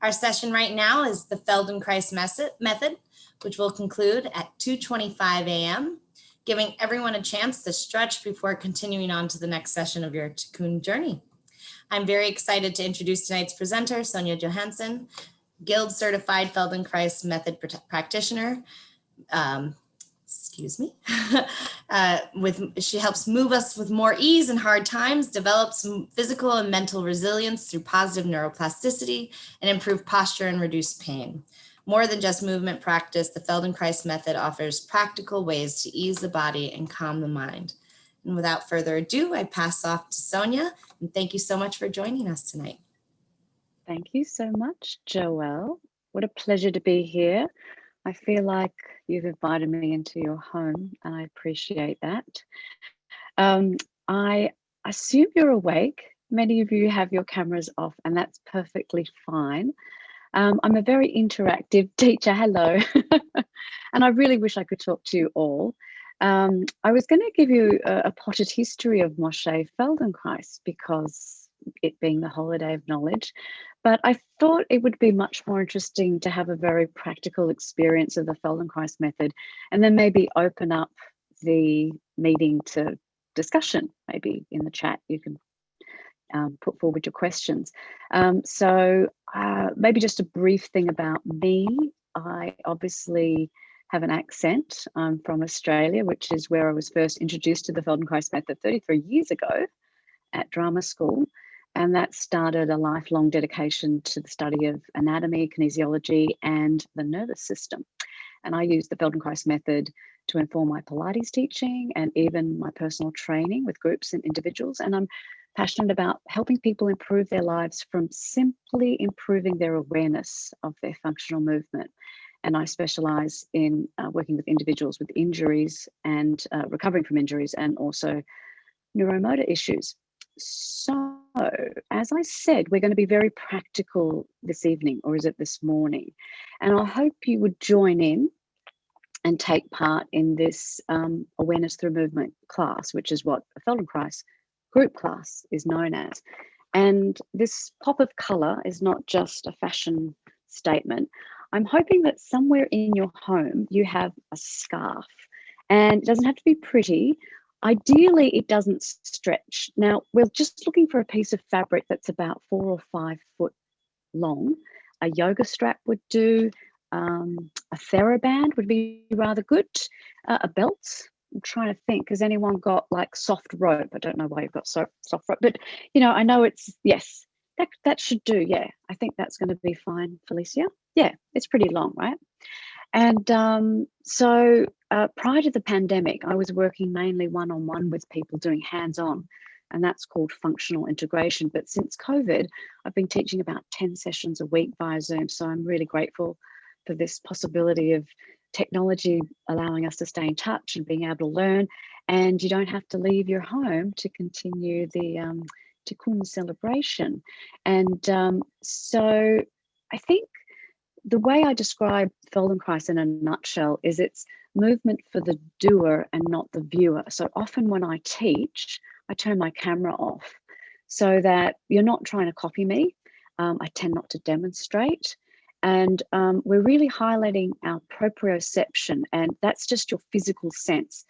Our session right now is the Feldenkrais Method, which will conclude at 2:25 a.m., giving everyone a chance to stretch before continuing on to the next session of your Tikkun journey. I'm very excited to introduce tonight's presenter, Sonja Johansson, Guild Certified Feldenkrais Method Practitioner. She helps move us with more ease in hard times, develops physical and mental resilience through positive neuroplasticity, and improve posture and reduce pain. More than just movement practice, the Feldenkrais Method offers practical ways to ease the body and calm the mind. And without further ado, I pass off to Sonja, and thank you so much for joining us tonight. Thank you so much, Joelle. What a pleasure to be here. I feel like you've invited me into your home, and I appreciate that. I assume you're awake. Many of you have your cameras off, and that's perfectly fine. I'm a very interactive teacher. Hello. And I really wish I could talk to you all. I was going to give you a potted history of Moshe Feldenkrais because it being the holiday of knowledge, but I thought it would be much more interesting to have a very practical experience of the Feldenkrais method and then maybe open up the meeting to discussion. Maybe in the chat you can put forward your questions. So maybe just a brief thing about me. I obviously have an accent. I'm from Australia, which is where I was first introduced to the Feldenkrais method 33 years ago at drama school. And that started a lifelong dedication to the study of anatomy, kinesiology, and the nervous system. And I use the Feldenkrais method to inform my Pilates teaching and even my personal training with groups and individuals. And I'm passionate about helping people improve their lives from simply improving their awareness of their functional movement. And I specialize in working with individuals with injuries and recovering from injuries and also neuromotor issues. So, as I said, we're going to be very practical this evening, or is it this morning? And I hope you would join in and take part in this awareness through movement class, which is what a Feldenkrais group class is known as. And this pop of color is not just a fashion statement. I'm hoping that somewhere in your home you have a scarf, and it doesn't have to be pretty. Ideally, it doesn't stretch. Now, we're just looking for a piece of fabric that's about 4 or 5 foot long. A yoga strap would do. A TheraBand would be rather good. A belt. I'm trying to think, has anyone got like soft rope? I don't know why you've got soft rope, but you know, I know it's, yes, that should do. Yeah, I think that's going to be fine, Felicia. Yeah, it's pretty long, right? And so prior to the pandemic, I was working mainly one-on-one with people doing hands-on, and that's called functional integration. But since COVID, I've been teaching about 10 sessions a week via Zoom. So I'm really grateful for this possibility of technology allowing us to stay in touch and being able to learn. And you don't have to leave your home to continue the Tikkun celebration. And so I think the way I describe Feldenkrais in a nutshell is it's movement for the doer and not the viewer. So often when I teach, I turn my camera off so that you're not trying to copy me. I tend not to demonstrate. And we're really highlighting our proprioception, and that's just your physical sense.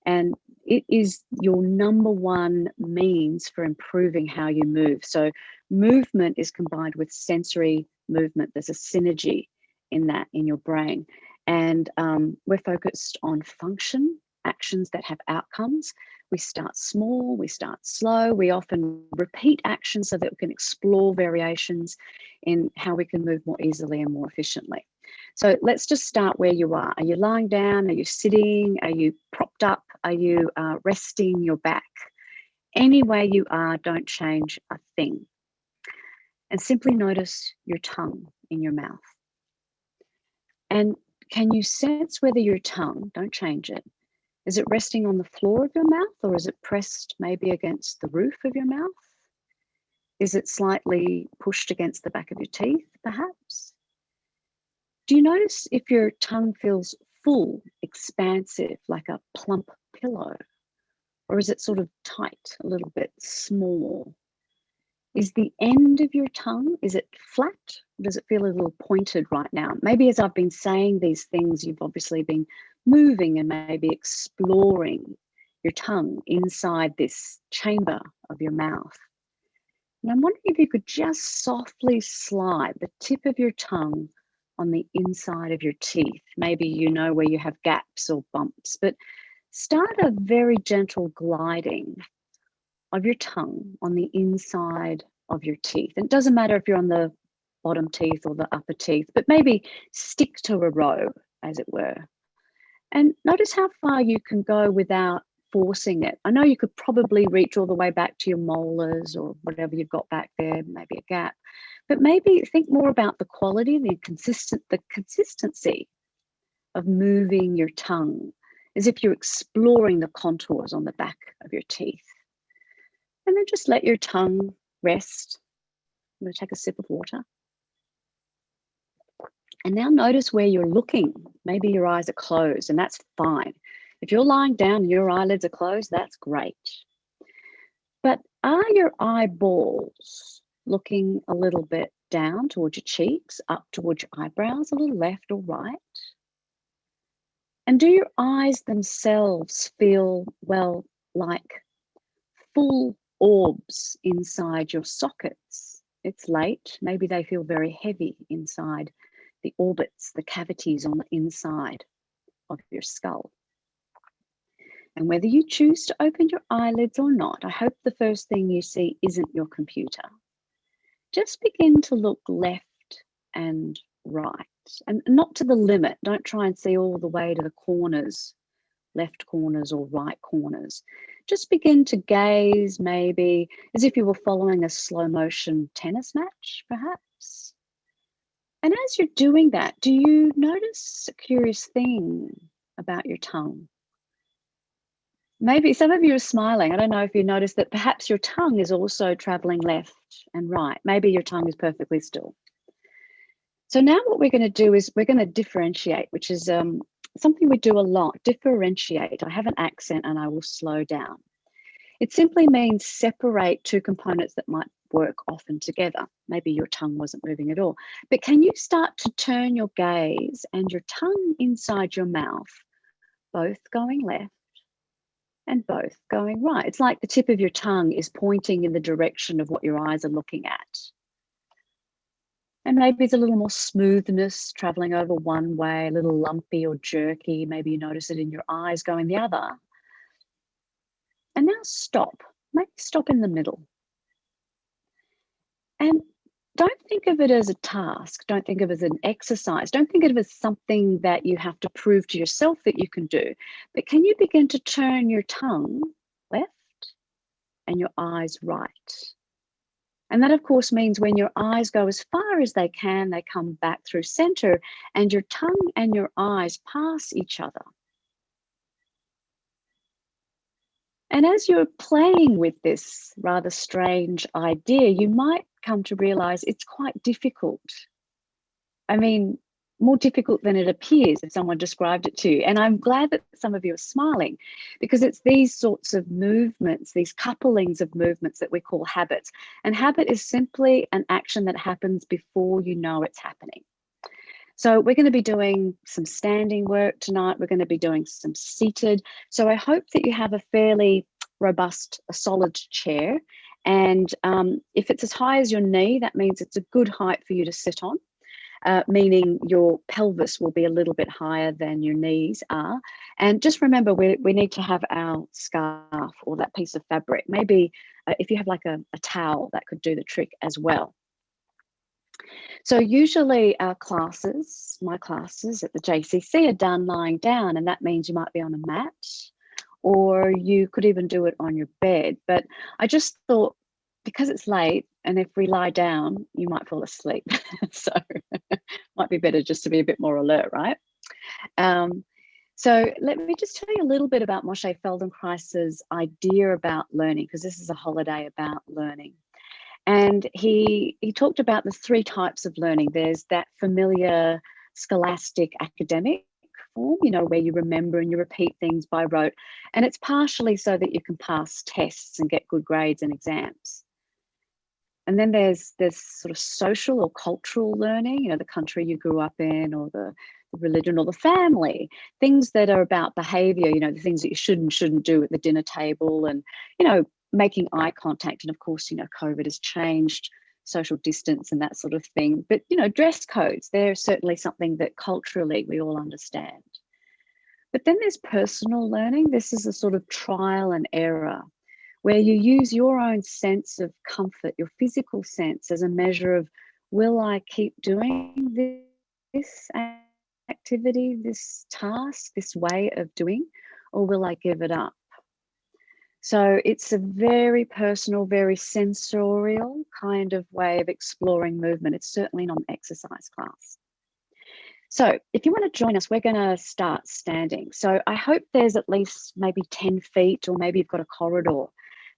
And it is your number one means for improving how you move. So movement is combined with sensory movement. There's a synergy in that in your brain. And we're focused on function, actions that have outcomes. We start small, we start slow. We often repeat actions so that we can explore variations in how we can move more easily and more efficiently. So let's just start where you are. Are you lying down? Are you sitting? Are you propped up? Are you resting your back? Any way you are, don't change a thing. And simply notice your tongue in your mouth. And can you sense whether your tongue, don't change it, is it resting on the floor of your mouth, or is it pressed maybe against the roof of your mouth? Is it slightly pushed against the back of your teeth, perhaps? Do you notice if your tongue feels full, expansive, like a plump pillow? Or is it sort of tight, a little bit small? Is the end of your tongue, is it flat? Or does it feel a little pointed right now? Maybe as I've been saying these things, you've obviously been moving and maybe exploring your tongue inside this chamber of your mouth. And I'm wondering if you could just softly slide the tip of your tongue on the inside of your teeth. Maybe you know where you have gaps or bumps, but start a very gentle gliding of your tongue on the inside of your teeth. And it doesn't matter if you're on the bottom teeth or the upper teeth, but maybe stick to a row, as it were. And notice how far you can go without forcing it. I know you could probably reach all the way back to your molars or whatever you've got back there, maybe a gap, but maybe think more about the quality, the consistency of moving your tongue, as if you're exploring the contours on the back of your teeth. And then just let your tongue rest. I'm going to take a sip of water. And now notice where you're looking. Maybe your eyes are closed, and that's fine. If you're lying down and your eyelids are closed, that's great. But are your eyeballs looking a little bit down towards your cheeks, up towards your eyebrows, a little left or right? And do your eyes themselves feel, well, like full orbs inside your sockets? It's late, maybe they feel very heavy inside the orbits, the cavities on the inside of your skull. And whether you choose to open your eyelids or not, I hope the first thing you see isn't your computer. Just begin to look left and right, and not to the limit. Don't try and see all the way to the corners, left corners or right corners. Just begin to gaze, maybe as if you were following a slow motion tennis match, perhaps. And as you're doing that, do you notice a curious thing about your tongue? Maybe some of you are smiling. I don't know if you noticed that perhaps your tongue is also traveling left and right. Maybe your tongue is perfectly still. So now what we're going to do is we're going to differentiate, which is something we do a lot. Differentiate. I have an accent and I will slow down. It simply means separate two components that might work often together. Maybe your tongue wasn't moving at all. But can you start to turn your gaze and your tongue inside your mouth, both going left and both going right? It's like the tip of your tongue is pointing in the direction of what your eyes are looking at. And maybe it's a little more smoothness traveling over one way, a little lumpy or jerky. Maybe you notice it in your eyes going the other. And now stop. Maybe stop in the middle. And don't think of it as a task. Don't think of it as an exercise. Don't think of it as something that you have to prove to yourself that you can do. But can you begin to turn your tongue left and your eyes right? And that, of course, means when your eyes go as far as they can, they come back through center, and your tongue and your eyes pass each other. And as you're playing with this rather strange idea, you might come to realize it's quite difficult. I mean, more difficult than it appears if someone described it to you. And I'm glad that some of you are smiling, because it's these sorts of movements, these couplings of movements that we call habits. And habit is simply an action that happens before you know it's happening. So we're going to be doing some standing work tonight. We're going to be doing some seated. So I hope that you have a fairly robust, a solid chair. And if it's as high as your knee, that means it's a good height for you to sit on, meaning your pelvis will be a little bit higher than your knees are. And just remember, we need to have our scarf or that piece of fabric. Maybe if you have like a towel, that could do the trick as well. So usually our classes, my classes at the JCC are done lying down, and that means you might be on a mat, or you could even do it on your bed. But I just thought, because it's late, and if we lie down, you might fall asleep. So might be better just to be a bit more alert, right? So let me just tell you a little bit about Moshe Feldenkrais's idea about learning, because this is a holiday about learning. And he talked about the three types of learning. There's that familiar scholastic academic form, you know, where you remember and you repeat things by rote. And it's partially so that you can pass tests and get good grades and exams. And then there's sort of social or cultural learning, you know, the country you grew up in, or the religion, or the family, things that are about behavior, you know, the things that you should and shouldn't do at the dinner table, and, you know, making eye contact. And of course, you know, COVID has changed social distance and that sort of thing. But, you know, dress codes, they're certainly something that culturally we all understand. But then there's personal learning. This is a sort of trial and error, where you use your own sense of comfort, your physical sense, as a measure of, will I keep doing this activity, this task, this way of doing, or will I give it up? So it's a very personal, very sensorial kind of way of exploring movement. It's certainly not an exercise class. So if you want to join us, we're going to start standing. So I hope there's at least maybe 10 feet, or maybe you've got a corridor,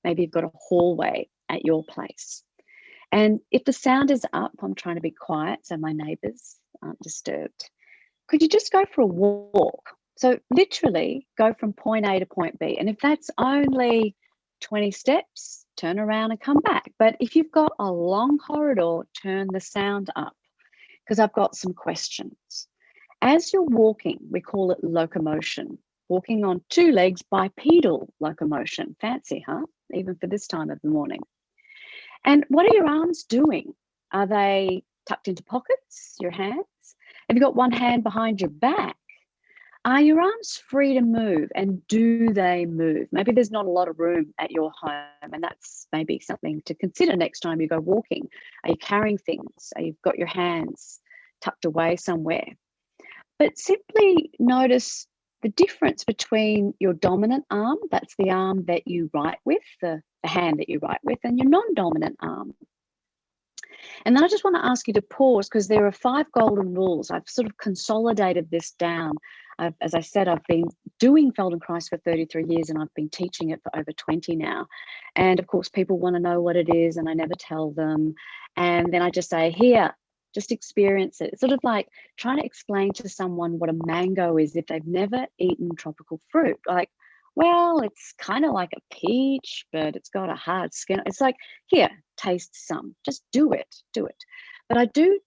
maybe you've got a hallway at your place. And if the sound is up, I'm trying to be quiet so my neighbours aren't disturbed. Could you just go for a walk? So literally go from point A to point B. And if that's only 20 steps, turn around and come back. But if you've got a long corridor, turn the sound up, because I've got some questions. As you're walking, we call it locomotion. Walking on two legs, bipedal locomotion. Fancy, huh? Even for this time of the morning. And what are your arms doing? Are they tucked into pockets, your hands? Have you got one hand behind your back? Are your arms free to move, and do they move? Maybe there's not a lot of room at your home, and that's maybe something to consider next time you go walking. Are you carrying things? Are you got your hands tucked away somewhere? But simply notice the difference between your dominant arm, that's the arm that you write with, the hand that you write with, and your non-dominant arm. And then I just want to ask you to pause, because there are 5 golden rules. I've sort of consolidated this down. As I said, I've been doing Feldenkrais for 33 years, and I've been teaching it for over 20 now. And of course, people want to know what it is, and I never tell them. And then I just say, here, just experience it. It's sort of like trying to explain to someone what a mango is if they've never eaten tropical fruit. Like, well, it's kind of like a peach, but it's got a hard skin. It's like, here, taste some. Just do it. But I do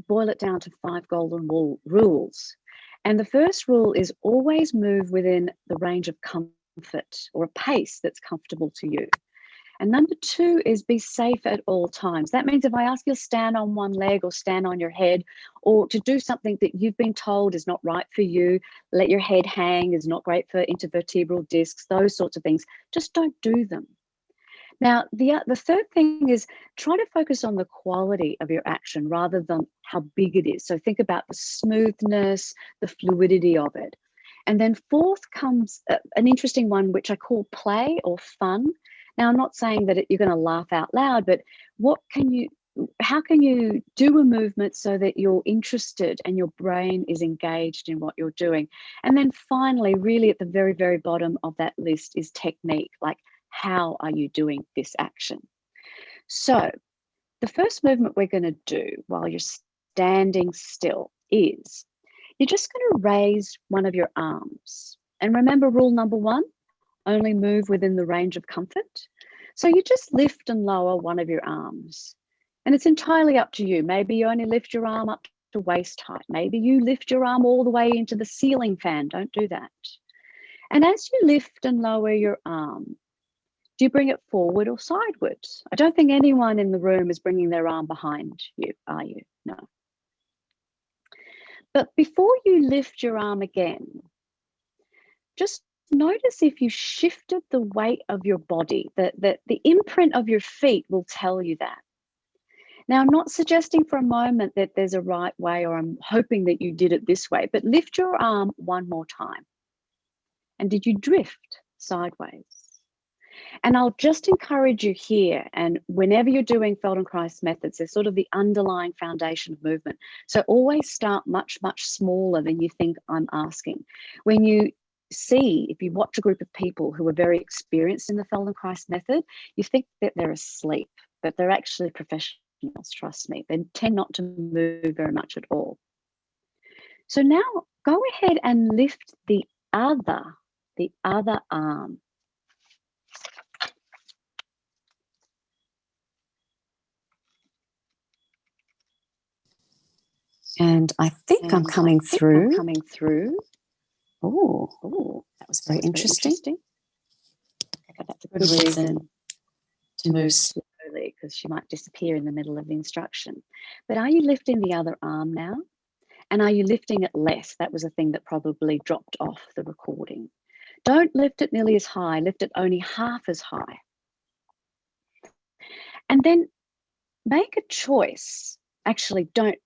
boil it down to 5 golden rules. And the first rule is always move within the range of comfort, or a pace that's comfortable to you. And number 2 is be safe at all times. That means if I ask you to stand on one leg, or stand on your head, or to do something that you've been told is not right for you, let your head hang, is not great for intervertebral discs, those sorts of things, just don't do them. Now, the third thing is try to focus on the quality of your action rather than how big it is. So think about the smoothness, the fluidity of it. And then 4th comes an interesting one, which I call play or fun. Now, I'm not saying that you're going to laugh out loud, but how can you do a movement so that you're interested and your brain is engaged in what you're doing? And then finally, really at the very, very bottom of that list is technique, like how are you doing this action? So the first movement we're going to do while you're standing still is you're just going to raise one of your arms. And remember rule number 1, only move within the range of comfort. So you just lift and lower one of your arms. And it's entirely up to you. Maybe you only lift your arm up to waist height. Maybe you lift your arm all the way into the ceiling fan. Don't do that. And as you lift and lower your arm, do you bring it forward or sideways? I don't think anyone in the room is bringing their arm behind you, are you? No. But before you lift your arm again, just notice if you shifted the weight of your body, the imprint of your feet will tell you that. Now, I'm not suggesting for a moment that there's a right way, or I'm hoping that you did it this way, but lift your arm one more time. And did you drift sideways? And I'll just encourage you here, and whenever you're doing Feldenkrais methods, there's sort of the underlying foundation of movement. So always start much, much smaller than you think I'm asking. When you see, if you watch a group of people who are very experienced in the Feldenkrais method, you think that they're asleep, but they're actually professionals, trust me. They tend not to move very much at all. So now go ahead and lift the other arm. And I think I'm coming through. Oh, that was very interesting. Okay, that's a good reason to move slowly, because she might disappear in the middle of the instruction. But are you lifting the other arm now? And are you lifting it less? That was a thing that probably dropped off the recording. Don't lift it nearly as high, lift it only half as high. And then make a choice. Actually, don't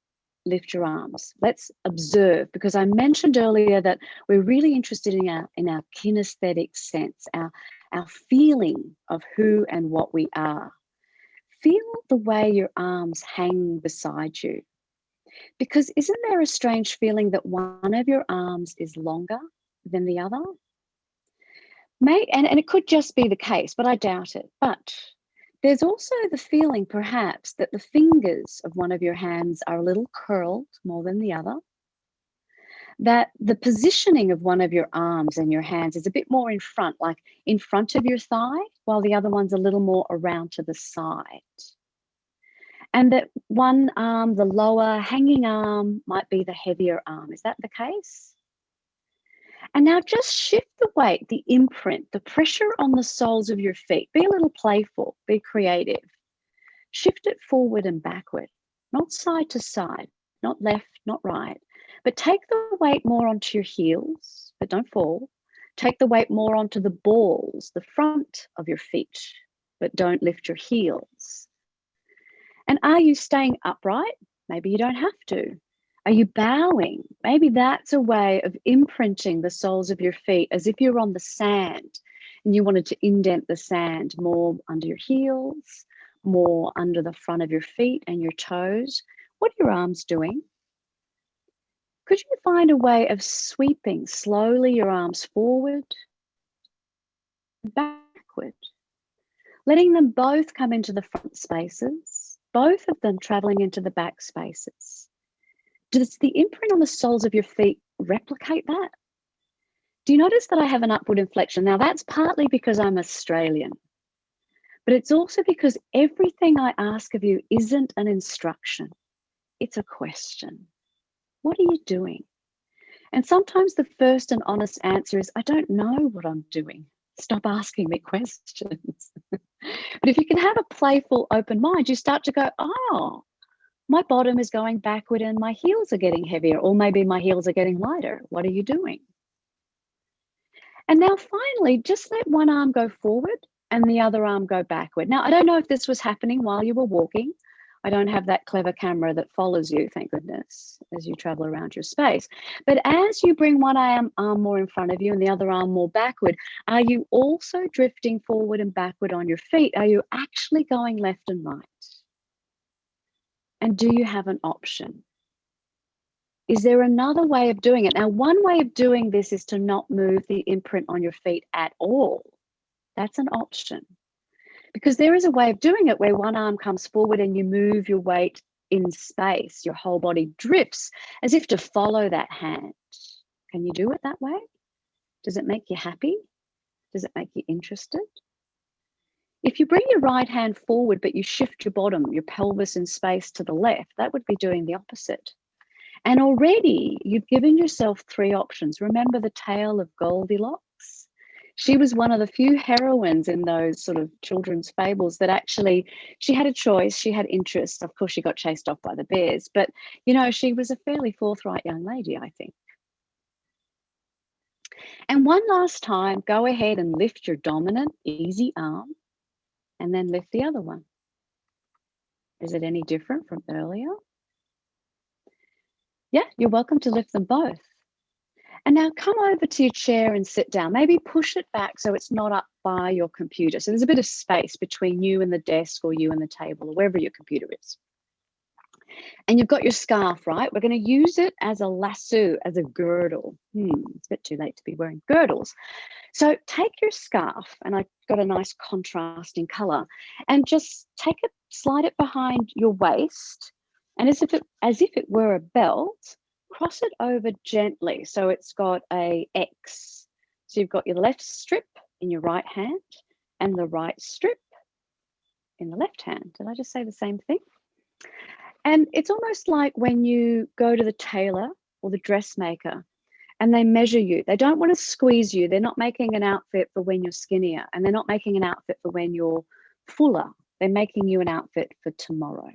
lift your arms. Let's observe, because I mentioned earlier that we're really interested in our kinesthetic sense, our feeling of who and what we are. Feel the way your arms hang beside you. Because isn't there a strange feeling that one of your arms is longer than the other? And it could just be the case, but I doubt it. But there's also the feeling perhaps that the fingers of one of your hands are a little curled more than the other, that the positioning of one of your arms and your hands is a bit more in front, like in front of your thigh, while the other one's a little more around to the side. And that one arm, the lower hanging arm, might be the heavier arm. Is that the case? And now just shift the weight, the imprint, the pressure on the soles of your feet. Be a little playful, be creative. Shift it forward and backward, not side to side, not left, not right. But take the weight more onto your heels, but don't fall. Take the weight more onto the balls, the front of your feet, but don't lift your heels. And are you staying upright? Maybe you don't have to. Are you bowing? Maybe that's a way of imprinting the soles of your feet as if you're on the sand and you wanted to indent the sand more under your heels, more under the front of your feet and your toes. What are your arms doing? Could you find a way of sweeping slowly your arms forward, backward, letting them both come into the front spaces, both of them traveling into the back spaces? Does the imprint on the soles of your feet replicate that? Do you notice that I have an upward inflection? Now that's partly because I'm Australian, but it's also because everything I ask of you isn't an instruction, it's a question. What are you doing? And sometimes the first and honest answer is, I don't know what I'm doing. Stop asking me questions. But if you can have a playful, open mind, you start to go, oh, my bottom is going backward and my heels are getting heavier, or maybe my heels are getting lighter. What are you doing? And now finally, just let one arm go forward and the other arm go backward. Now, I don't know if this was happening while you were walking. I don't have that clever camera that follows you, thank goodness, as you travel around your space. But as you bring one arm more in front of you and the other arm more backward, are you also drifting forward and backward on your feet? Are you actually going left and right? And do you have an option? Is there another way of doing it? Now, one way of doing this is to not move the imprint on your feet at all. That's an option. Because there is a way of doing it where one arm comes forward and you move your weight in space. Your whole body drifts as if to follow that hand. Can you do it that way? Does it make you happy? Does it make you interested? If you bring your right hand forward, but you shift your bottom, your pelvis in space to the left, that would be doing the opposite. And already you've given yourself 3 options. Remember the tale of Goldilocks? She was one of the few heroines in those sort of children's fables that actually, she had a choice, she had interests. Of course, she got chased off by the bears, but you know, she was a fairly forthright young lady, I think. And one last time, go ahead and lift your dominant, easy arm, and then lift the other one. Is it any different from earlier? Yeah, you're welcome to lift them both. And now come over to your chair and sit down. Maybe push it back so it's not up by your computer. So there's a bit of space between you and the desk or you and the table or wherever your computer is. And you've got your scarf, right? We're going to use it as a lasso, as a girdle. It's a bit too late to be wearing girdles. So take your scarf, and I've got a nice contrasting color, and just take it, slide it behind your waist, and as if it were a belt, cross it over gently so it's got a X. So you've got your left strip in your right hand and the right strip in the left hand. Did I just say the same thing? And it's almost like when you go to the tailor or the dressmaker and they measure you. They don't want to squeeze you. They're not making an outfit for when you're skinnier, and they're not making an outfit for when you're fuller. They're making you an outfit for tomorrow.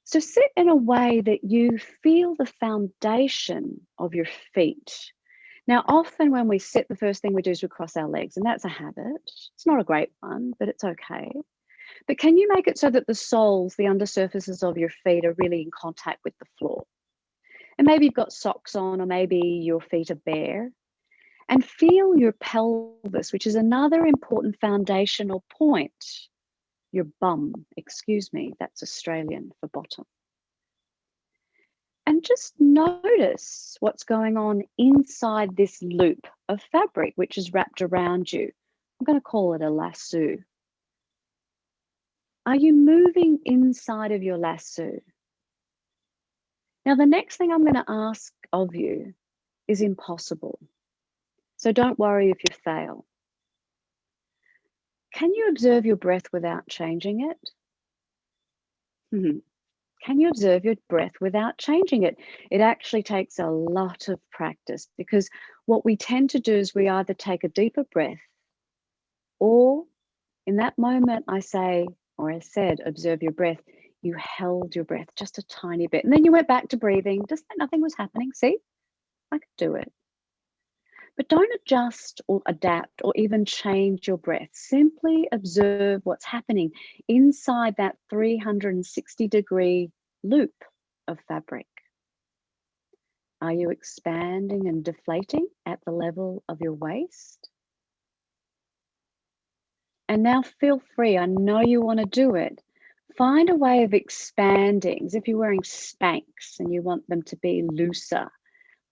So sit in a way that you feel the foundation of your feet. Now, often when we sit, the first thing we do is we cross our legs, and that's a habit. It's not a great one, but it's okay. But can you make it so that the soles, the undersurfaces of your feet are really in contact with the floor? And maybe you've got socks on, or maybe your feet are bare. And feel your pelvis, which is another important foundational point. Your bum, excuse me, that's Australian for bottom. And just notice what's going on inside this loop of fabric, which is wrapped around you. I'm going to call it a lasso. Are you moving inside of your lasso? Now, the next thing I'm going to ask of you is impossible. So don't worry if you fail. Can you observe your breath without changing it? Can you observe your breath without changing it? It actually takes a lot of practice, because what we tend to do is we either take a deeper breath, or in that moment I say, or I said, observe your breath, you held your breath just a tiny bit, and then you went back to breathing, just like nothing was happening. See, I could do it. But don't adjust or adapt or even change your breath. Simply observe what's happening inside that 360-degree loop of fabric. Are you expanding and deflating at the level of your waist? And now feel free. I know you want to do it. Find a way of expanding. As if you're wearing Spanx and you want them to be looser.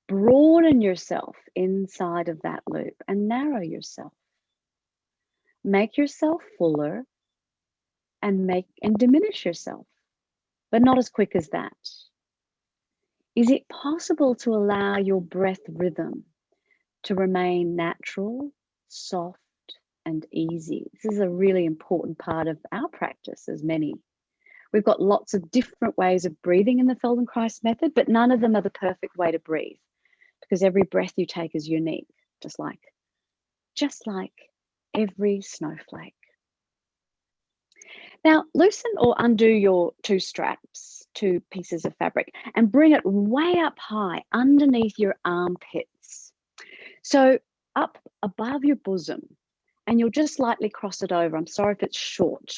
Broaden yourself inside of that loop and narrow yourself. Make yourself fuller and diminish yourself, but not as quick as that. Is it possible to allow your breath rhythm to remain natural, soft, and easy? This is a really important part of our practice as many. We've got lots of different ways of breathing in the Feldenkrais method, but none of them are the perfect way to breathe, because every breath you take is unique, just like every snowflake. Now, loosen or undo your two pieces of fabric, and bring it way up high underneath your armpits. So up above your bosom, and you'll just lightly cross it over. I'm sorry if it's short,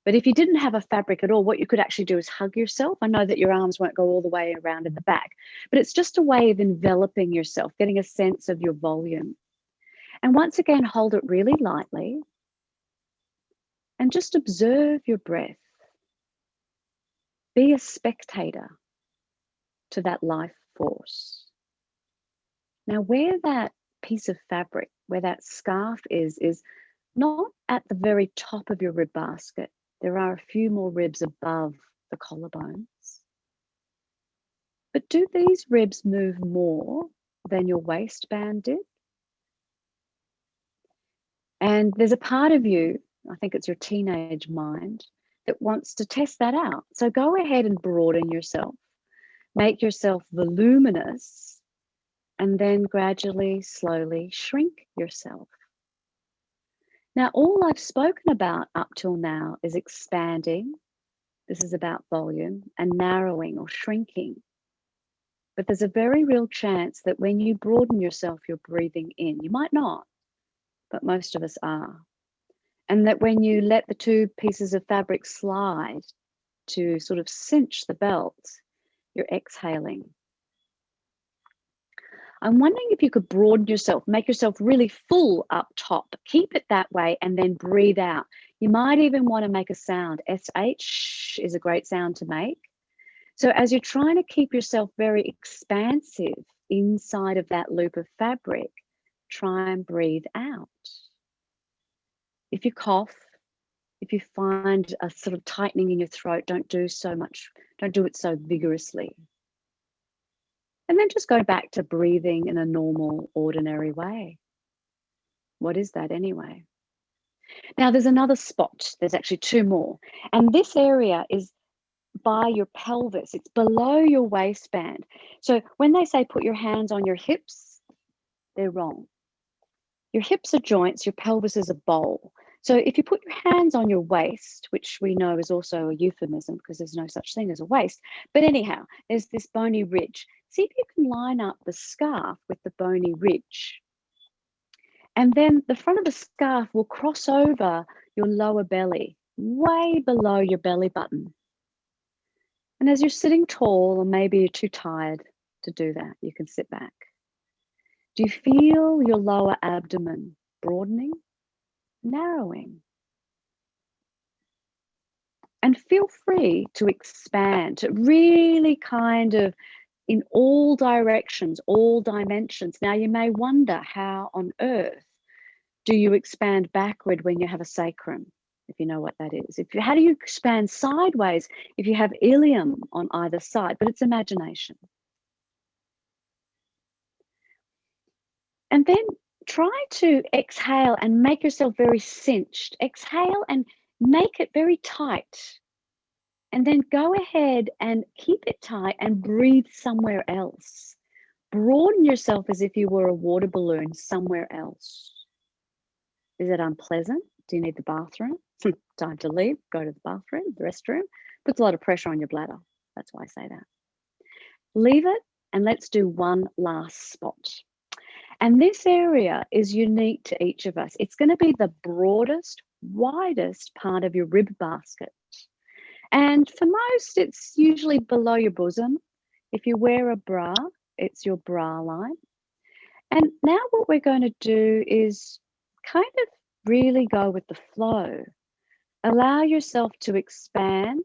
but if you didn't have a fabric at all, what you could actually do is hug yourself. I know that your arms won't go all the way around in the back, but it's just a way of enveloping yourself, getting a sense of your volume. And once again, hold it really lightly and just observe your breath. Be a spectator to that life force. Now, where that piece of fabric, where that scarf is not at the very top of your rib basket. There are a few more ribs above the collarbones. But do these ribs move more than your waistband did? And there's a part of you, I think it's your teenage mind, that wants to test that out. So go ahead and broaden yourself. Make yourself voluminous, and then gradually, slowly shrink yourself. Now, all I've spoken about up till now is expanding. This is about volume, and narrowing or shrinking. But there's a very real chance that when you broaden yourself, you're breathing in. You might not, but most of us are. And that when you let the two pieces of fabric slide to sort of cinch the belt, you're exhaling. I'm wondering if you could broaden yourself, make yourself really full up top, keep it that way, and then breathe out. You might even want to make a sound. SH is a great sound to make. So as you're trying to keep yourself very expansive inside of that loop of fabric, try and breathe out. If you cough, if you find a sort of tightening in your throat, don't do it so vigorously. And then just go back to breathing in a normal, ordinary way. What is that anyway? Now there's another spot. There's actually two more. And this area is by your pelvis. It's below your waistband. So when they say put your hands on your hips, they're wrong. Your hips are joints, your pelvis is a bowl. So if you put your hands on your waist, which we know is also a euphemism because there's no such thing as a waist, but anyhow, there's this bony ridge. See if you can line up the scarf with the bony ridge. And then the front of the scarf will cross over your lower belly, way below your belly button. And as you're sitting tall, or maybe you're too tired to do that, you can sit back. Do you feel your lower abdomen broadening, narrowing? And feel free to expand, to really kind of in all directions, all dimensions. Now you may wonder how on earth do you expand backward when you have a sacrum, if you know what that is. How do you expand sideways if you have ilium on either side? But it's imagination. And then try to exhale and make yourself very cinched. Exhale and make it very tight. And then go ahead and keep it tight and breathe somewhere else. Broaden yourself as if you were a water balloon somewhere else. Is it unpleasant? Do you need the bathroom? Time to leave, go to the bathroom, the restroom. Puts a lot of pressure on your bladder. That's why I say that. Leave it and let's do one last spot. And this area is unique to each of us. It's going to be the broadest, widest part of your rib basket. And for most, it's usually below your bosom. If you wear a bra, it's your bra line. And now what we're going to do is kind of really go with the flow. Allow yourself to expand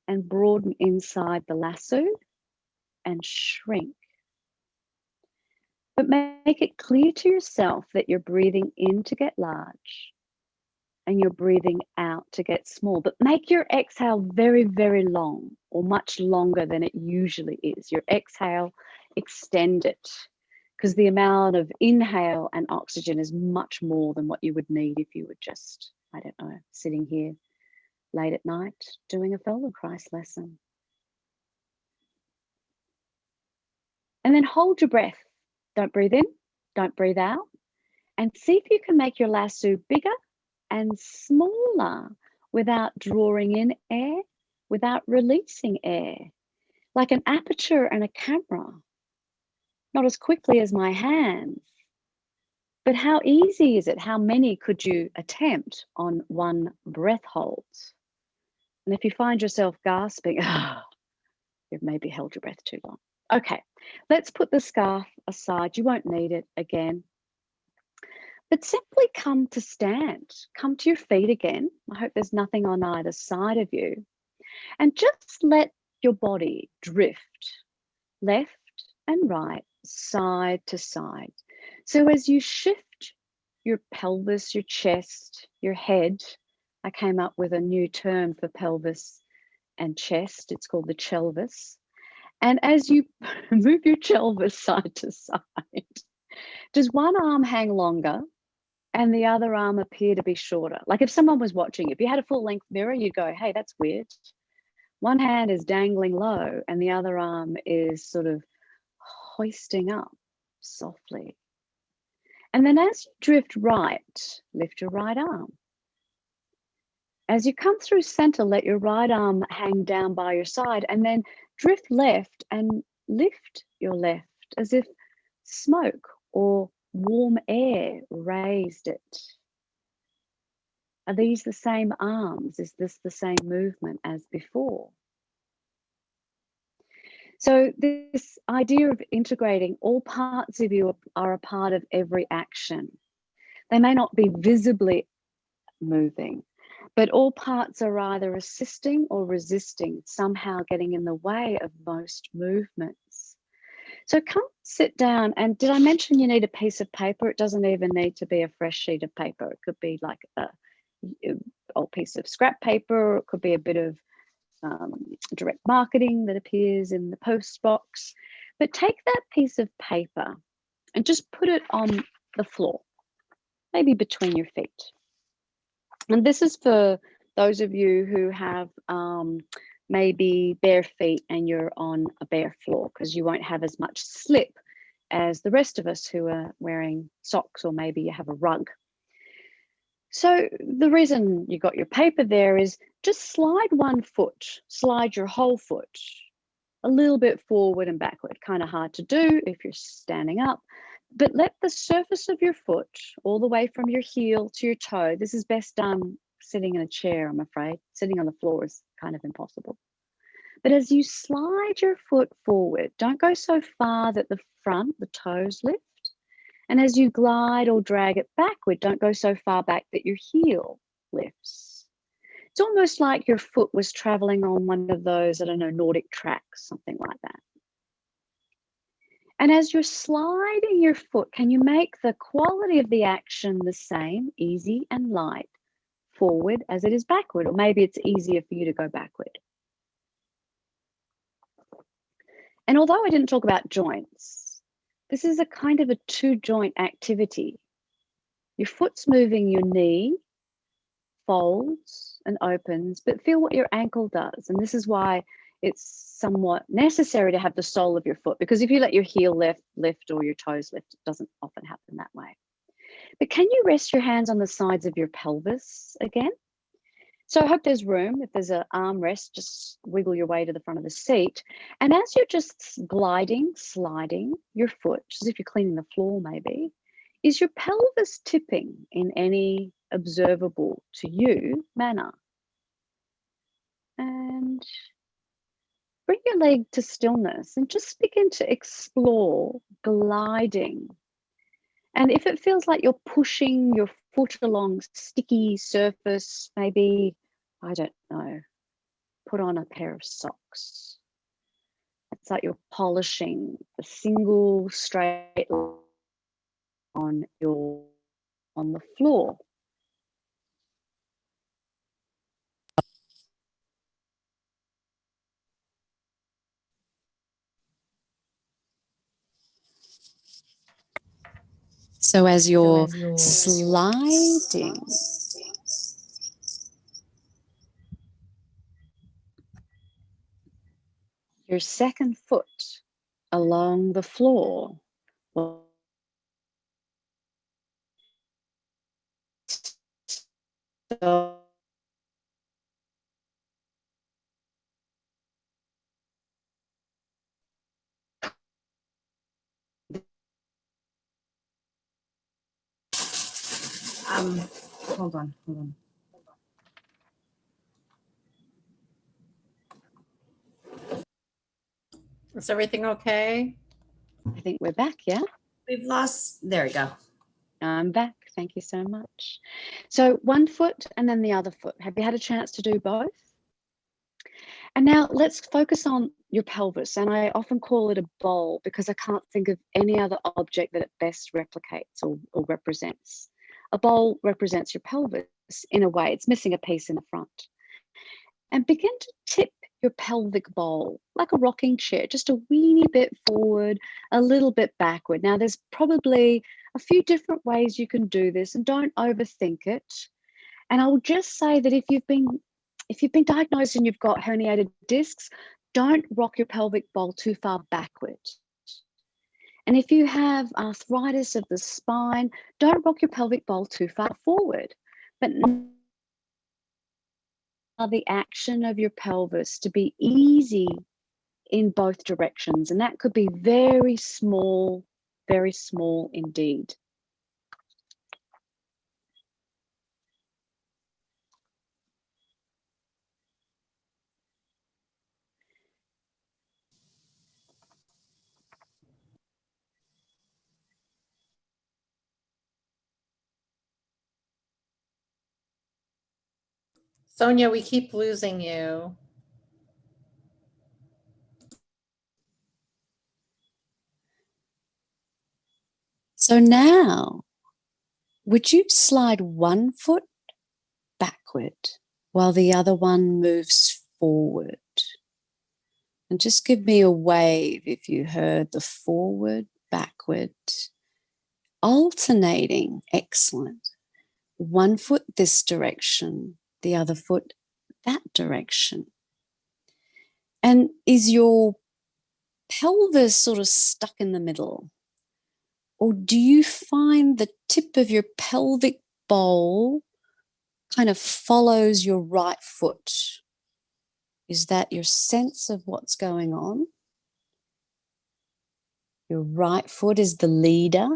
and broaden inside the lasso and shrink. But make it clear to yourself that you're breathing in to get large and you're breathing out to get small. But make your exhale very, very long, or much longer than it usually is. Your exhale, extend it, because the amount of inhale and oxygen is much more than what you would need if you were just, I don't know, sitting here late at night doing a Feldenkrais lesson. And then hold your breath. Don't breathe in, don't breathe out. And see if you can make your lasso bigger and smaller without drawing in air, without releasing air. Like an aperture and a camera. Not as quickly as my hands. But how easy is it? How many could you attempt on one breath hold? And if you find yourself gasping, you've maybe held your breath too long. Okay, let's put the scarf aside. You won't need it again. But simply come to stand. Come to your feet again. I hope there's nothing on either side of you. And just let your body drift left and right, side to side. So as you shift your pelvis, your chest, your head, I came up with a new term for pelvis and chest. It's called the chelvis. And as you move your pelvis side to side, does one arm hang longer and the other arm appear to be shorter? Like if someone was watching, if you had a full length mirror, you'd go, hey, that's weird. One hand is dangling low and the other arm is sort of hoisting up softly. And then as you drift right, lift your right arm. As you come through center, let your right arm hang down by your side and then drift left and lift your left as if smoke or warm air raised it. Are these the same arms? Is this the same movement as before? So this idea of integrating all parts of you are a part of every action. They may not be visibly moving, but all parts are either assisting or resisting, somehow getting in the way of most movements. So come sit down, and did I mention you need a piece of paper? It doesn't even need to be a fresh sheet of paper. It could be like an old piece of scrap paper, or it could be a bit of direct marketing that appears in the post box. But take that piece of paper and just put it on the floor, maybe between your feet. And this is for those of you who have maybe bare feet and you're on a bare floor, because you won't have as much slip as the rest of us who are wearing socks, or maybe you have a rug. So the reason you got your paper there is just slide one foot, slide your whole foot a little bit forward and backward. Kind of hard to do if you're standing up, but let the surface of your foot all the way from your heel to your toe. This is best done sitting in a chair, I'm afraid. Sitting on the floor is kind of impossible. But as you slide your foot forward, don't go so far that the front, the toes lift. And as you glide or drag it backward, don't go so far back that your heel lifts. It's almost like your foot was traveling on one of those, I don't know, Nordic tracks, something like that. And as you're sliding your foot, can you make the quality of the action the same, easy and light, forward as it is backward? Or maybe it's easier for you to go backward. And although I didn't talk about joints, this is a kind of a two-joint activity. Your foot's moving, your knee folds and opens, but feel what your ankle does. And this is why it's somewhat necessary to have the sole of your foot, because if you let your heel lift or your toes lift, it doesn't often happen that way. But can you rest your hands on the sides of your pelvis again? So I hope there's room. If there's an armrest, just wiggle your way to the front of the seat. And as you're just gliding, sliding your foot, just as if you're cleaning the floor maybe, is your pelvis tipping in any observable to you manner? And bring your leg to stillness and just begin to explore gliding. And if it feels like you're pushing your foot along sticky surface, maybe, I don't know, put on a pair of socks. It's like you're polishing a single straight line on the floor. So as you're sliding, your second foot along the floor will hold on. Is everything okay? I think we're back, yeah? We've lost, there we go. I'm back, thank you so much. So one foot and then the other foot. Have you had a chance to do both? And now let's focus on your pelvis. And I often call it a bowl because I can't think of any other object that it best replicates or represents. A bowl represents your pelvis in a way. It's missing a piece in the front. And begin to tip your pelvic bowl like a rocking chair, just a weeny bit forward, a little bit backward. Now, there's probably a few different ways you can do this, and don't overthink it. And I'll just say that if you've been diagnosed and you've got herniated discs, don't rock your pelvic bowl too far backward. And if you have arthritis of the spine, don't rock your pelvic bowl too far forward. But the action of your pelvis to be easy in both directions. And that could be very small indeed. Sonja, we keep losing you. So now, would you slide one foot backward while the other one moves forward? And just give me a wave if you heard the forward, backward, alternating. Excellent. One foot this direction, the other foot that direction. And is your pelvis sort of stuck in the middle? Or do you find the tip of your pelvic bowl kind of follows your right foot? Is that your sense of what's going on? Your right foot is the leader.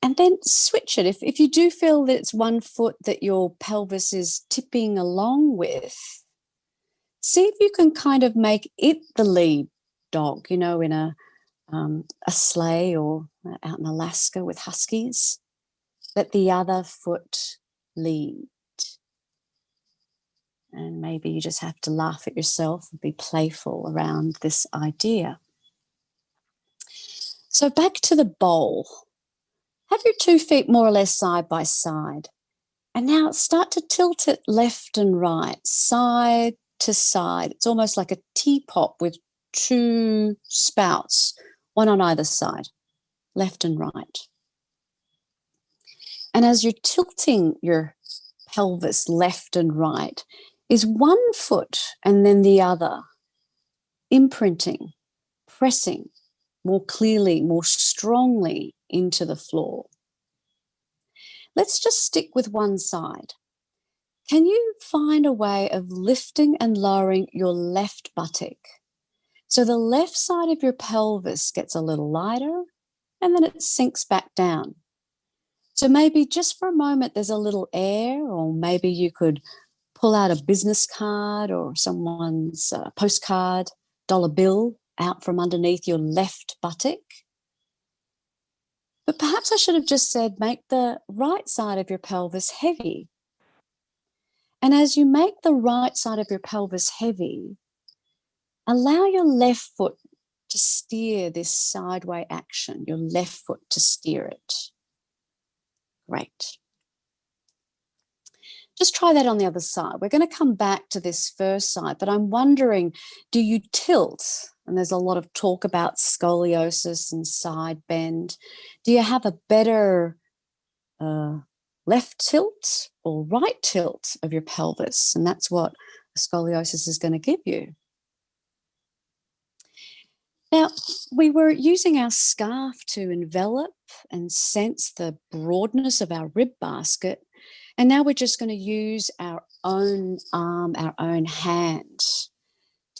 And then switch it. If you do feel that it's one foot that your pelvis is tipping along with, see if you can kind of make it the lead dog, in a sleigh or out in Alaska with huskies. Let the other foot lead. And maybe you just have to laugh at yourself and be playful around this idea. So back to the bowl. Have your 2 feet more or less side by side. And now start to tilt it left and right, side to side. It's almost like a teapot with 2 spouts, one on either side, left and right. And as you're tilting your pelvis left and right, is one foot and then the other imprinting, pressing more clearly, more strongly into the floor. Let's just stick with one side. Can you find a way of lifting and lowering your left buttock? So the left side of your pelvis gets a little lighter and then it sinks back down. So maybe just for a moment there's a little air, or maybe you could pull out a business card or someone's postcard, dollar bill out from underneath your left buttock. But perhaps I should have just said, make the right side of your pelvis heavy. And as you make the right side of your pelvis heavy, allow your left foot to steer this sideway action, your left foot to steer it. Great. Just try that on the other side. We're going to come back to this first side, but I'm wondering, do you tilt? And there's a lot of talk about scoliosis and side bend. Do you have a better left tilt or right tilt of your pelvis? And that's what scoliosis is going to give you. Now, we were using our scarf to envelop and sense the broadness of our rib basket. And now we're just going to use our own arm, our own hand.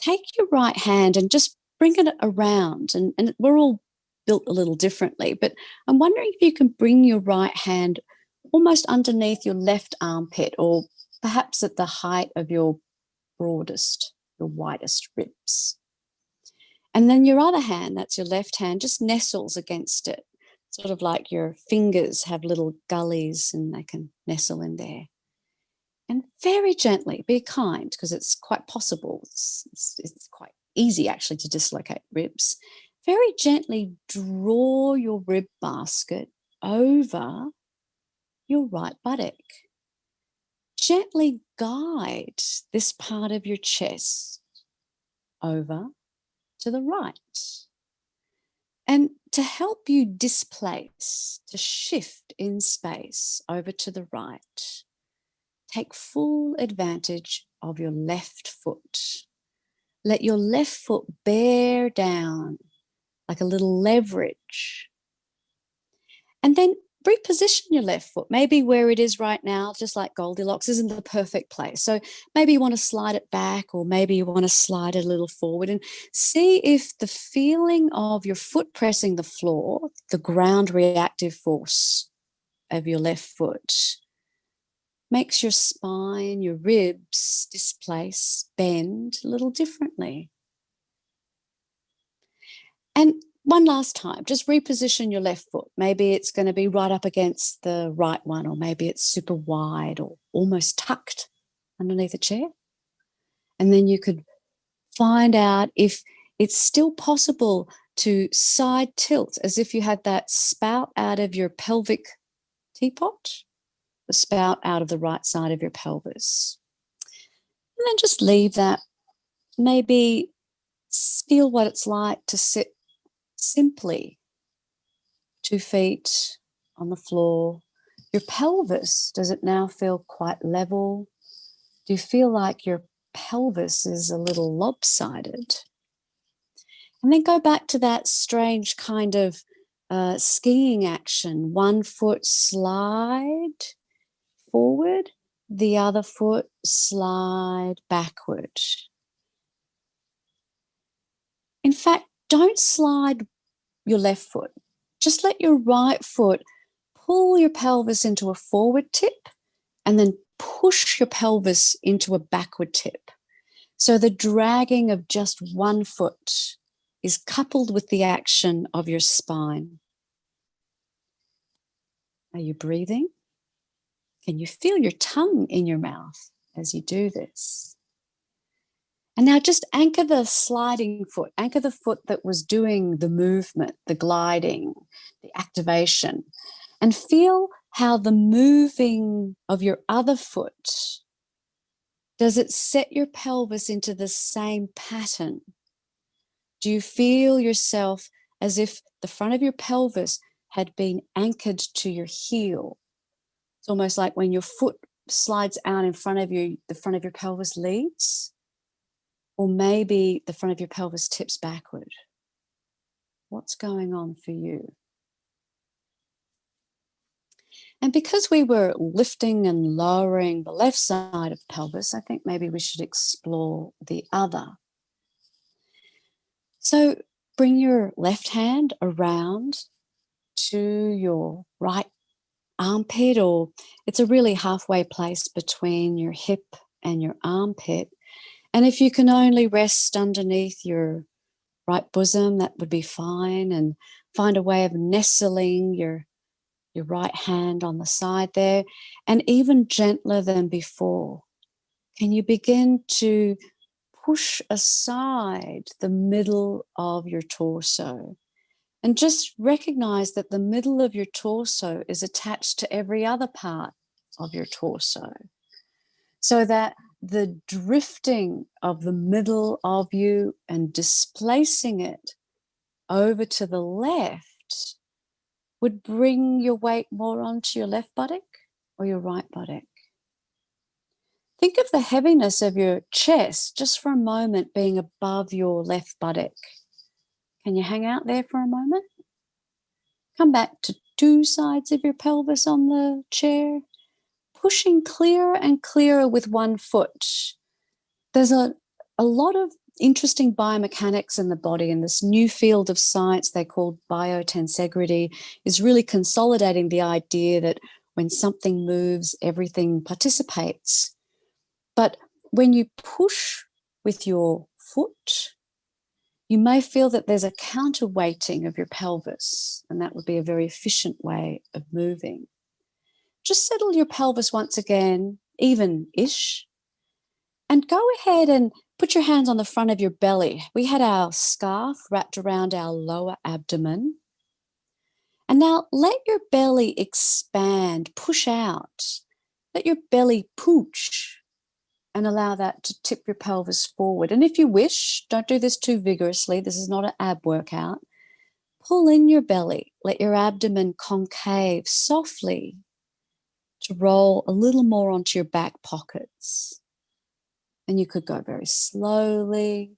Take your right hand and just bring it around. And we're all built a little differently, but I'm wondering if you can bring your right hand almost underneath your left armpit, or perhaps at the height of your broadest, your widest ribs. And then your other hand, that's your left hand, just nestles against it, sort of like your fingers have little gullies and they can nestle in there. And very gently, be kind, because it's quite possible, it's quite easy actually to dislocate ribs. Very gently draw your rib basket over your right buttock. Gently guide this part of your chest over to the right. And to help you displace, to shift in space over to the right, take full advantage of your left foot. Let your left foot bear down like a little leverage. And then reposition your left foot. Maybe where it is right now, just like Goldilocks, isn't the perfect place. So maybe you want to slide it back, or maybe you want to slide it a little forward, and see if the feeling of your foot pressing the floor, the ground reactive force of your left foot, makes your spine, your ribs displace, bend a little differently. And one last time, just reposition your left foot. Maybe it's going to be right up against the right one, or maybe it's super wide or almost tucked underneath a chair. And then you could find out if it's still possible to side tilt as if you had that spout out of your pelvic teapot, the spout out of the right side of your pelvis. And then just leave that. Maybe feel what it's like to sit simply, 2 feet on the floor. Your pelvis, does it now feel quite level? Do you feel like your pelvis is a little lopsided. And then go back to that strange kind of skiing action. One foot slide forward, the other foot slide backward. In fact, don't slide your left foot. Just let your right foot pull your pelvis into a forward tip and then push your pelvis into a backward tip. So the dragging of just one foot is coupled with the action of your spine. Are you breathing? Can you feel your tongue in your mouth as you do this? And now just anchor the sliding foot, anchor the foot that was doing the movement, the gliding, the activation, and feel how the moving of your other foot, does it set your pelvis into the same pattern? Do you feel yourself as if the front of your pelvis had been anchored to your heel? It's almost like when your foot slides out in front of you, the front of your pelvis leads, or maybe the front of your pelvis tips backward. What's going on for you? And because we were lifting and lowering the left side of the pelvis, I think maybe we should explore the other. So bring your left hand around to your right armpit, or it's a really halfway place between your hip and your armpit. And if you can only rest underneath your right bosom, that would be fine. And find a way of nestling your right hand on the side there, and even gentler than before. Can you begin to push aside the middle of your torso? And just recognize that the middle of your torso is attached to every other part of your torso. So that the drifting of the middle of you and displacing it over to the left would bring your weight more onto your left buttock or your right buttock. Think of the heaviness of your chest just for a moment being above your left buttock. Can you hang out there for a moment? Come back to two sides of your pelvis on the chair, pushing clearer and clearer with one foot. There's a lot of interesting biomechanics in the body, and this new field of science they call biotensegrity is really consolidating the idea that when something moves, everything participates. But when you push with your foot, you may feel that there's a counterweighting of your pelvis, and that would be a very efficient way of moving. Just settle your pelvis once again, even-ish, and go ahead and put your hands on the front of your belly. We had our scarf wrapped around our lower abdomen. And now let your belly expand, push out. Let your belly pooch and allow that to tip your pelvis forward. And if you wish, don't do this too vigorously. This is not an ab workout. Pull in your belly. Let your abdomen concave softly to roll a little more onto your back pockets. And you could go very slowly.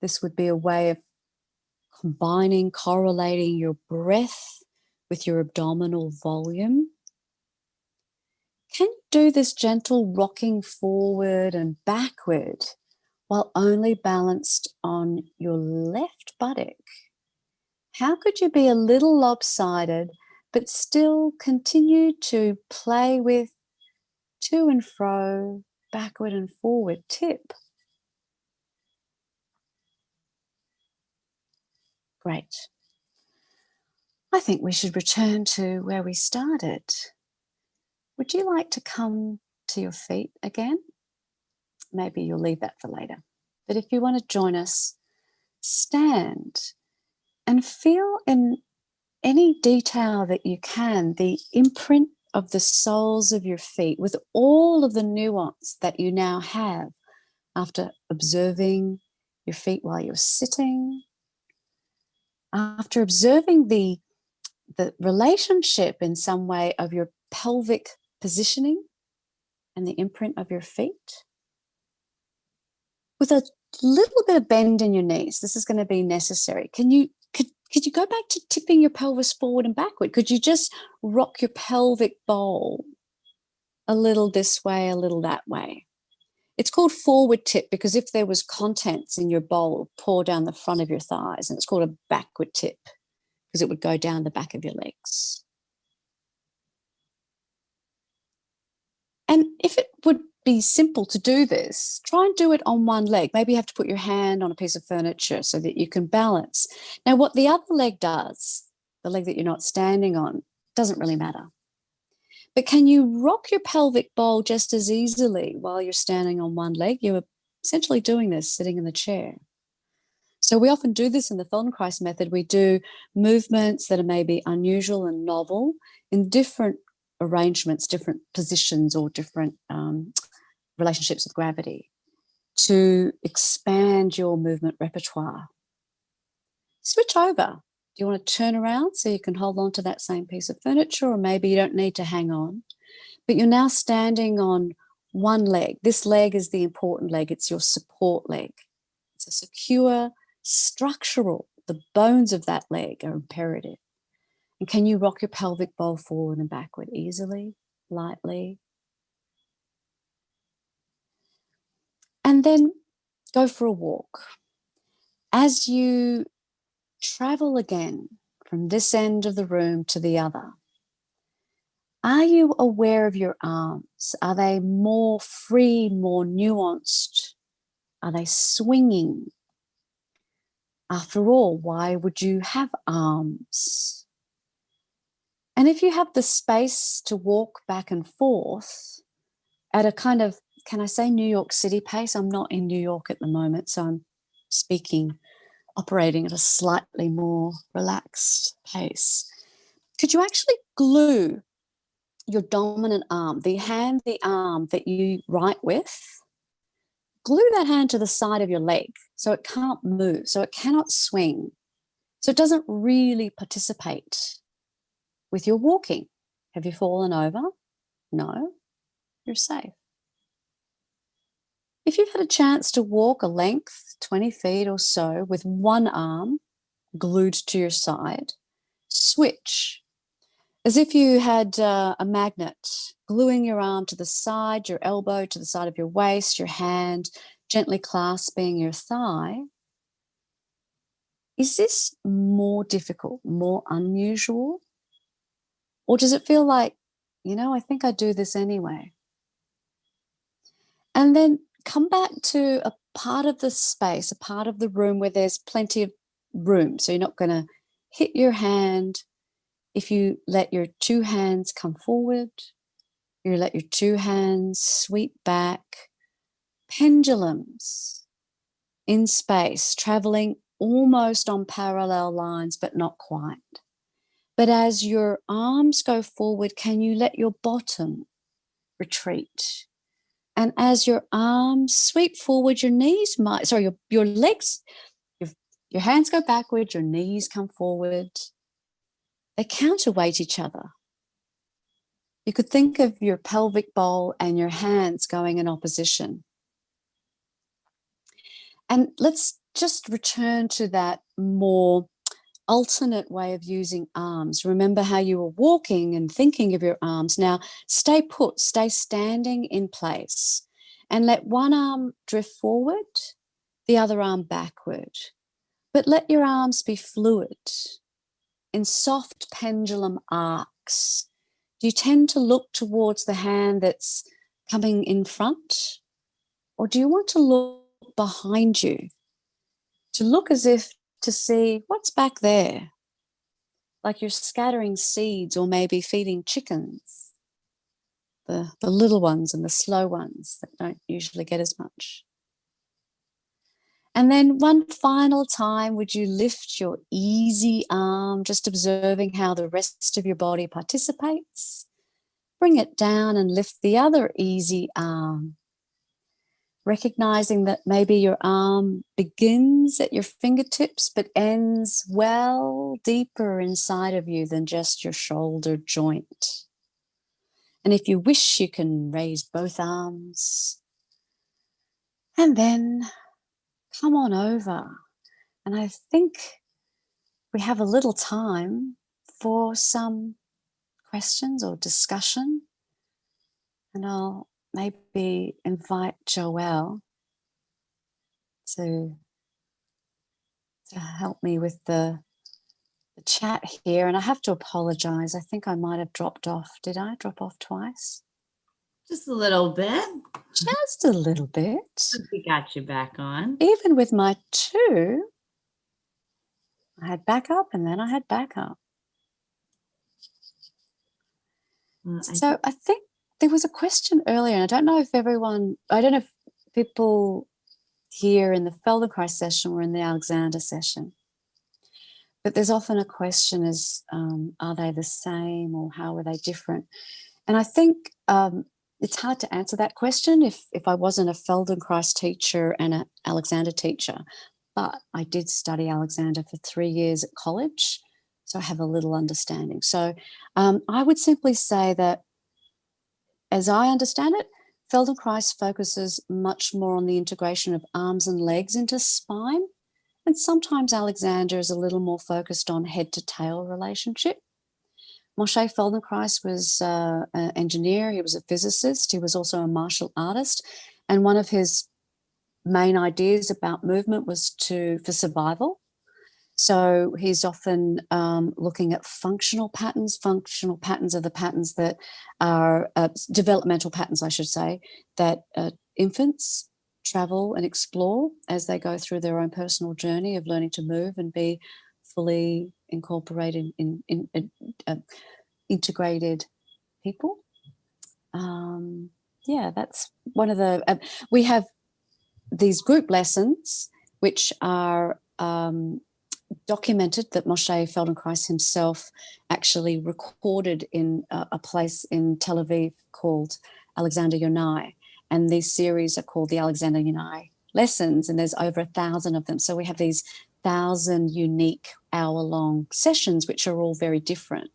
This would be a way of combining, correlating your breath with your abdominal volume. Can you do this gentle rocking forward and backward while only balanced on your left buttock? How could you be a little lopsided but still continue to play with to and fro, backward and forward tip? Great. I think we should return to where we started. Would you like to come to your feet again? Maybe you'll leave that for later. But if you want to join us, stand and feel in any detail that you can the imprint of the soles of your feet with all of the nuance that you now have after observing your feet while you're sitting, after observing the relationship in some way of your pelvic positioning and the imprint of your feet. with a little bit of bend in your knees. This is going to be necessary. Could you go back to tipping your pelvis forward and backward? Could you just rock your pelvic bowl a little this way, a little that way? It's called forward tip because if there was contents in your bowl, pour down the front of your thighs, and it's called a backward tip because it would go down the back of your legs. And if it would be simple to do this, try and do it on one leg. Maybe you have to put your hand on a piece of furniture so that you can balance. Now, what the other leg does, the leg that you're not standing on, doesn't really matter. But can you rock your pelvic bowl just as easily while you're standing on one leg? You're essentially doing this sitting in the chair. So we often do this in the Feldenkrais method. We do movements that are maybe unusual and novel in different arrangements, different positions, or different relationships with gravity to expand your movement repertoire. Switch over. Do you want to turn around so you can hold on to that same piece of furniture, or maybe you don't need to hang on, but you're now standing on one leg. This leg is the important leg. It's your support leg. It's a secure, structural. The bones of that leg are imperative. And can you rock your pelvic bowl forward and backward easily, lightly? And then go for a walk. As you travel again from this end of the room to the other, are you aware of your arms? Are they more free, more nuanced? Are they swinging? After all, why would you have arms? And if you have the space to walk back and forth at a kind of, can I say New York City pace? I'm not in New York at the moment, so I'm operating at a slightly more relaxed pace. Could you actually glue your dominant arm, the arm that you write with, glue that hand to the side of your leg so it can't move, so it cannot swing, so it doesn't really participate with your walking? Have you fallen over? No, you're safe. If you've had a chance to walk a length, 20 feet or so, with one arm glued to your side, switch. As if you had a magnet, gluing your arm to the side, your elbow to the side of your waist, your hand gently clasping your thigh. Is this more difficult, more unusual? Or does it feel like, I think I do this anyway? And then come back to a part of the space, a part of the room where there's plenty of room. So you're not going to hit your hand. If you let your two hands come forward, you let your two hands sweep back, pendulums in space, traveling almost on parallel lines, but not quite. But as your arms go forward, can you let your bottom retreat? And as your arms sweep forward, your knees might, your legs, your hands go backward, your knees come forward. They counterweight each other. You could think of your pelvic bowl and your hands going in opposition. And let's just return to that more alternate way of using arms. Remember how you were walking and thinking of your arms. Now, stay put, stay standing in place, and let one arm drift forward, the other arm backward. But let your arms be fluid, in soft pendulum arcs. Do you tend to look towards the hand that's coming in front? Or do you want to look behind you? To look as if to see what's back there, like you're scattering seeds or maybe feeding chickens, the little ones and the slow ones that don't usually get as much. And then one final time, would you lift your easy arm, just observing how the rest of your body participates? Bring it down and lift the other easy arm, recognizing that maybe your arm begins at your fingertips but ends well deeper inside of you than just your shoulder joint. And if you wish, you can raise both arms and then come on over. And I think we have a little time for some questions or discussion. And I'll maybe invite Joelle to help me with the chat here. And I have to apologize. I think I might have dropped off. Did I drop off twice? Just a little bit. Just a little bit. We got you back on. Even with my 2, I had backup and then I had backup. So I think there was a question earlier, and I don't know if people here in the Feldenkrais session or in the Alexander session, but there's often a question is, are they the same or how are they different? And I think it's hard to answer that question if I wasn't a Feldenkrais teacher and an Alexander teacher, but I did study Alexander for 3 years at college, so I have a little understanding. So I would simply say that, as I understand it, Feldenkrais focuses much more on the integration of arms and legs into spine, and sometimes Alexander is a little more focused on head to tail relationship. Moshe Feldenkrais was an engineer, he was a physicist, he was also a martial artist, and one of his main ideas about movement was for survival. So he's often looking at functional patterns. Functional patterns are the patterns that are developmental patterns, I should say, that infants travel and explore as they go through their own personal journey of learning to move and be fully incorporated in integrated people. Yeah, that's one of the. We have these group lessons which are documented, that Moshe Feldenkrais himself actually recorded in a place in Tel Aviv called Alexander Yonai. And these series are called the Alexander Yonai lessons, and there's over 1,000 of them. So we have these 1,000 unique hour-long sessions, which are all very different.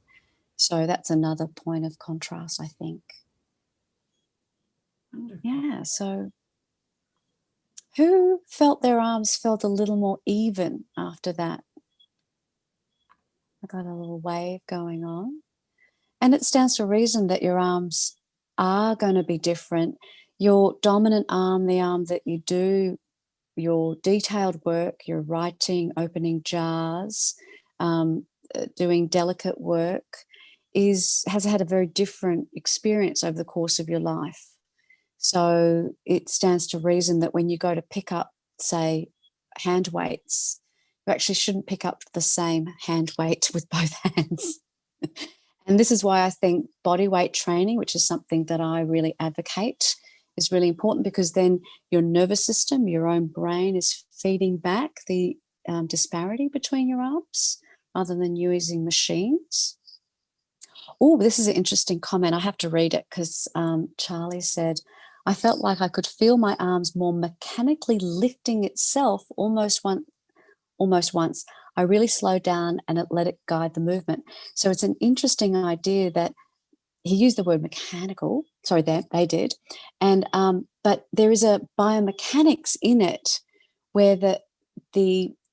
So that's another point of contrast, I think. Wonderful. Yeah, so who felt their arms felt a little more even after that? I got a little wave going on. And it stands to reason that your arms are going to be different. Your dominant arm, the arm that you do your detailed work, your writing, opening jars, doing delicate work, has had a very different experience over the course of your life. So it stands to reason that when you go to pick up, say, hand weights, you actually shouldn't pick up the same hand weight with both hands. And this is why I think body weight training, which is something that I really advocate, is really important, because then your nervous system, your own brain, is feeding back the disparity between your arms rather than using machines. Oh, this is an interesting comment. I have to read it because Charlie said, I felt like I could feel my arms more mechanically lifting itself almost once. I really slowed down and let it guide the movement. So it's an interesting idea that he used the word mechanical. Sorry, they did. And but there is a biomechanics in it where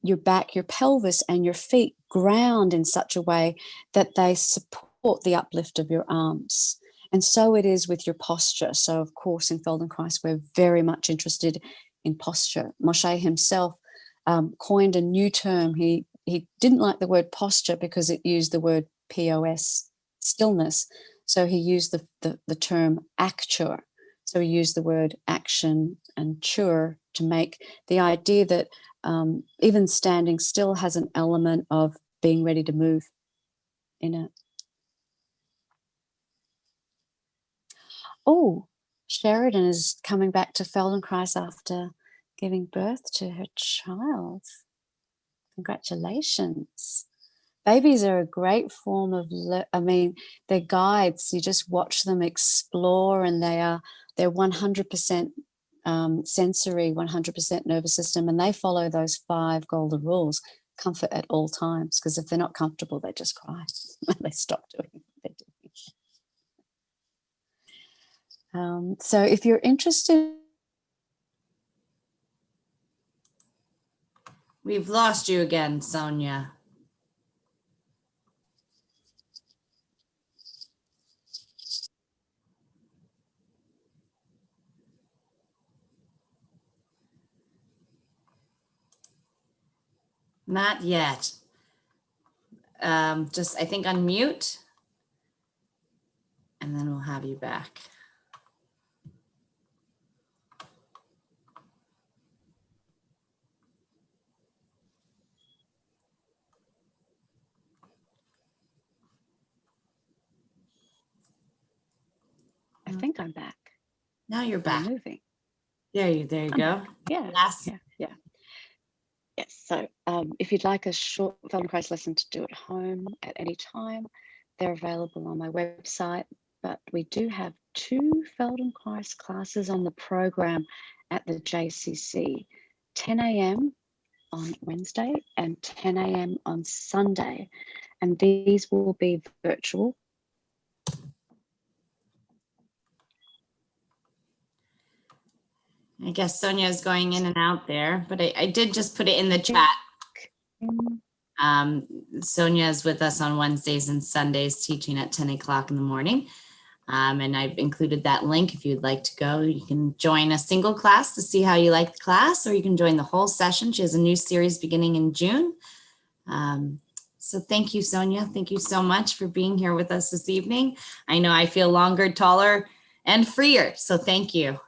your back, your pelvis, and your feet ground in such a way that they support the uplift of your arms. And so it is with your posture. So, of course, in Feldenkrais, we're very much interested in posture. Moshe himself coined a new term. He didn't like the word posture because it used the word POS, stillness. So he used the term acture. So he used the word action and chur to make the idea that even standing still has an element of being ready to move in it. Oh, Sheridan is coming back to Feldenkrais after giving birth to her child. Congratulations. Babies are a great form of, they're guides. You just watch them explore, and they're 100% sensory, 100% nervous system, and they follow those 5 golden rules. Comfort at all times, because if they're not comfortable, they just cry. They stop doing what they're doing. So if you're interested, We've lost you again, Sonja. Not yet. Just, I think, unmute, and then we'll have you back. I think I'm back. Now you're I'm back. moving. There you I'm go. back. Yeah. Last. Yeah. Yes. So if you'd like a short Feldenkrais lesson to do at home at any time, they're available on my website. But we do have 2 Feldenkrais classes on the program at the JCC, 10 a.m. on Wednesday and 10 a.m. on Sunday. And these will be virtual. I guess Sonja is going in and out there, but I did just put it in the chat. Sonja is with us on Wednesdays and Sundays teaching at 10 o'clock in the morning. And I've included that link if you'd like to go. You can join a single class to see how you like the class, or you can join the whole session. She has a new series beginning in June. So thank you, Sonja. Thank you so much for being here with us this evening. I know I feel longer, taller, and freer, so thank you.